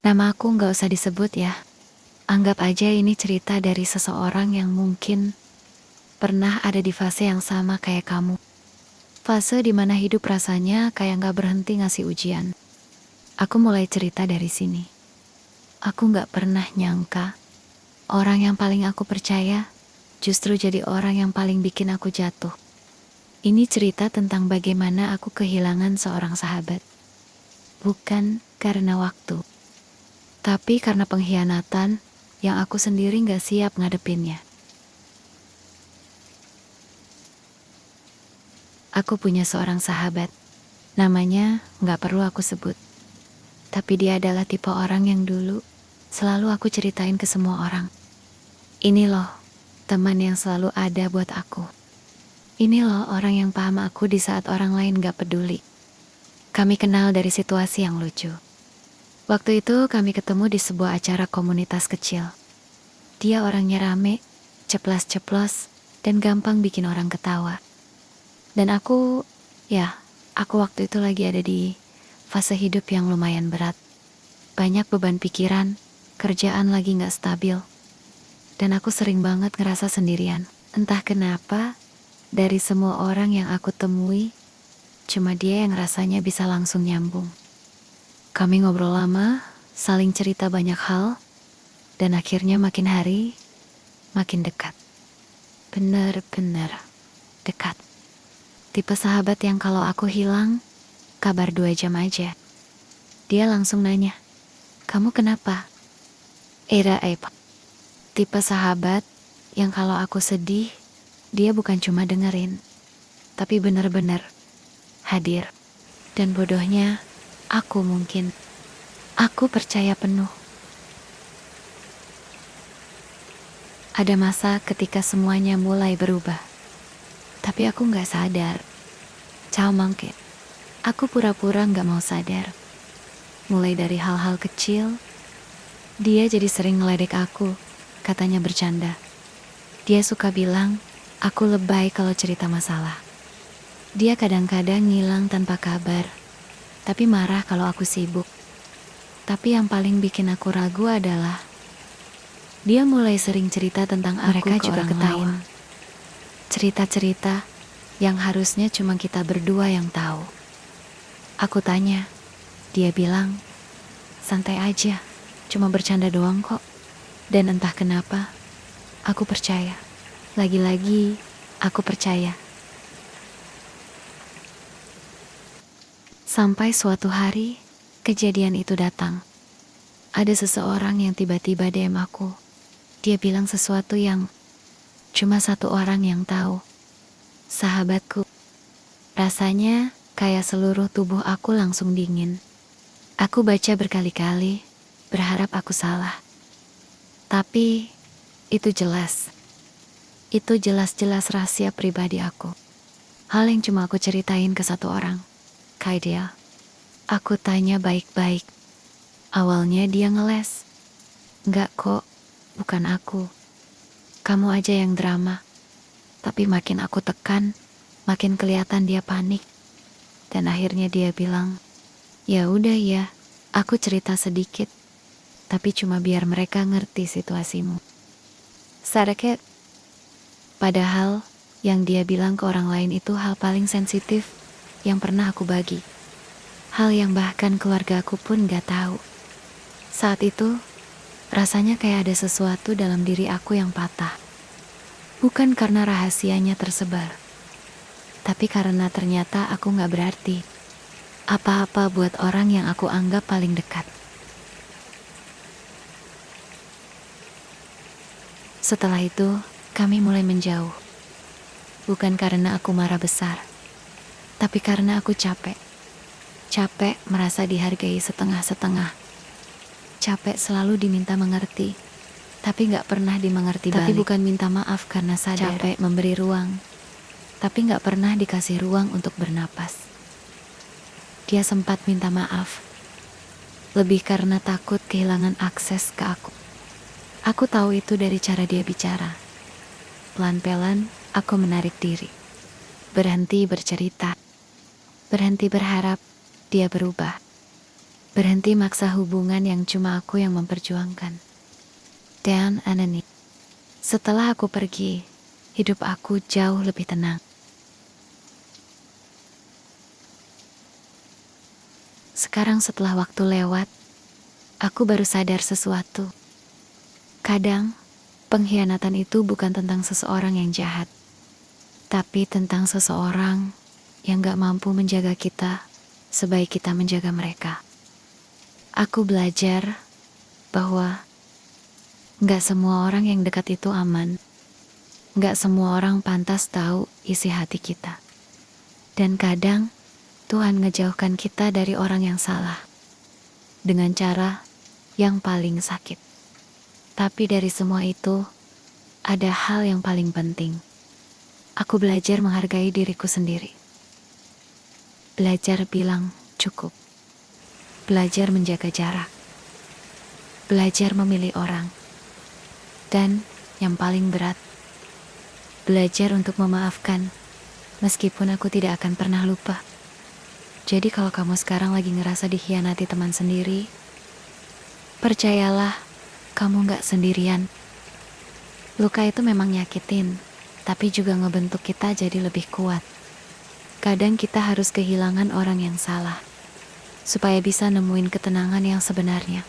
Nama aku nggak usah disebut ya. Anggap aja ini cerita dari seseorang yang mungkin pernah ada di fase yang sama kayak kamu. Fase dimana hidup rasanya kayak nggak berhenti ngasih ujian. Aku mulai cerita dari sini. Aku nggak pernah nyangka orang yang paling aku percaya justru jadi orang yang paling bikin aku jatuh. Ini cerita tentang bagaimana aku kehilangan seorang sahabat. Bukan karena waktu, tapi karena pengkhianatan yang aku sendiri gak siap ngadepinnya. Aku punya seorang sahabat, namanya gak perlu aku sebut. Tapi dia adalah tipe orang yang dulu selalu aku ceritain ke semua orang. Ini loh, teman yang selalu ada buat aku. Ini loh orang yang paham aku di saat orang lain gak peduli. Kami kenal dari situasi yang lucu. Waktu itu kami ketemu di sebuah acara komunitas kecil. Dia orangnya rame, ceplas-ceplos, dan gampang bikin orang ketawa. Dan aku waktu itu lagi ada di fase hidup yang lumayan berat. Banyak beban pikiran, kerjaan lagi gak stabil. Dan aku sering banget ngerasa sendirian. Entah kenapa, dari semua orang yang aku temui, cuma dia yang rasanya bisa langsung nyambung. Kami ngobrol lama, saling cerita banyak hal, dan akhirnya makin hari, makin dekat. Bener-bener dekat. Tipe sahabat yang kalau aku hilang, kabar 2 jam aja. Dia langsung nanya, "Kamu kenapa?" Tipe sahabat yang kalau aku sedih, dia bukan cuma dengerin, tapi bener-bener hadir. Dan bodohnya, aku percaya penuh. Ada masa ketika semuanya mulai berubah. Tapi aku gak sadar. Ciao mangke. Aku pura-pura gak mau sadar. Mulai dari hal-hal kecil, dia jadi sering ngeledek aku, katanya bercanda. Dia suka bilang, aku lebay kalau cerita masalah. Dia kadang-kadang ngilang tanpa kabar, tapi marah kalau aku sibuk. Tapi yang paling bikin aku ragu adalah dia mulai sering cerita tentang mereka juga ketawa. Cerita-cerita yang harusnya cuma kita berdua yang tahu. Aku tanya, dia bilang, santai aja, cuma bercanda doang kok. Dan entah kenapa, aku percaya. Lagi-lagi, aku percaya. Sampai suatu hari, kejadian itu datang. Ada seseorang yang tiba-tiba DM aku. Dia bilang sesuatu yang cuma satu orang yang tahu. Sahabatku. Rasanya kayak seluruh tubuh aku langsung dingin. Aku baca berkali-kali, berharap aku salah. Tapi itu jelas. Itu jelas-jelas rahasia pribadi aku. Hal yang cuma aku ceritain ke satu orang. Kaidea. Aku tanya baik-baik. Awalnya dia ngeles. Enggak kok, bukan aku. Kamu aja yang drama. Tapi makin aku tekan, makin kelihatan dia panik. Dan akhirnya dia bilang, ya udah ya, aku cerita sedikit. Tapi cuma biar mereka ngerti situasimu. Sadeket. Padahal, yang dia bilang ke orang lain itu hal paling sensitif yang pernah aku bagi. Hal yang bahkan keluarga aku pun gak tahu. Saat itu, rasanya kayak ada sesuatu dalam diri aku yang patah. Bukan karena rahasianya tersebar, tapi karena ternyata aku gak berarti apa-apa buat orang yang aku anggap paling dekat. Setelah itu, kami mulai menjauh. Bukan karena aku marah besar, tapi karena aku capek. Capek merasa dihargai setengah-setengah. Capek selalu diminta mengerti, tapi gak pernah dimengerti balik. Tapi bukan minta maaf karena sadar. Capek memberi ruang, tapi gak pernah dikasih ruang untuk bernapas. Dia sempat minta maaf, lebih karena takut kehilangan akses ke aku. Aku tahu itu dari cara dia bicara. Pelan-pelan, aku menarik diri. Berhenti bercerita. Berhenti berharap dia berubah. Berhenti maksa hubungan yang cuma aku yang memperjuangkan. Dan Anani, setelah aku pergi, hidup aku jauh lebih tenang. Sekarang setelah waktu lewat, aku baru sadar sesuatu. Kadang, pengkhianatan itu bukan tentang seseorang yang jahat, tapi tentang seseorang yang gak mampu menjaga kita sebaik kita menjaga mereka. Aku belajar bahwa gak semua orang yang dekat itu aman. Gak semua orang pantas tahu isi hati kita. Dan kadang, Tuhan ngejauhkan kita dari orang yang salah dengan cara yang paling sakit. Tapi dari semua itu, ada hal yang paling penting. Aku belajar menghargai diriku sendiri. Belajar bilang cukup. Belajar menjaga jarak. Belajar memilih orang. Dan yang paling berat, belajar untuk memaafkan meskipun aku tidak akan pernah lupa. Jadi kalau kamu sekarang lagi ngerasa dikhianati teman sendiri, percayalah, kamu gak sendirian. Luka itu memang nyakitin, tapi juga ngebentuk kita jadi lebih kuat. Kadang kita harus kehilangan orang yang salah, supaya bisa nemuin ketenangan yang sebenarnya.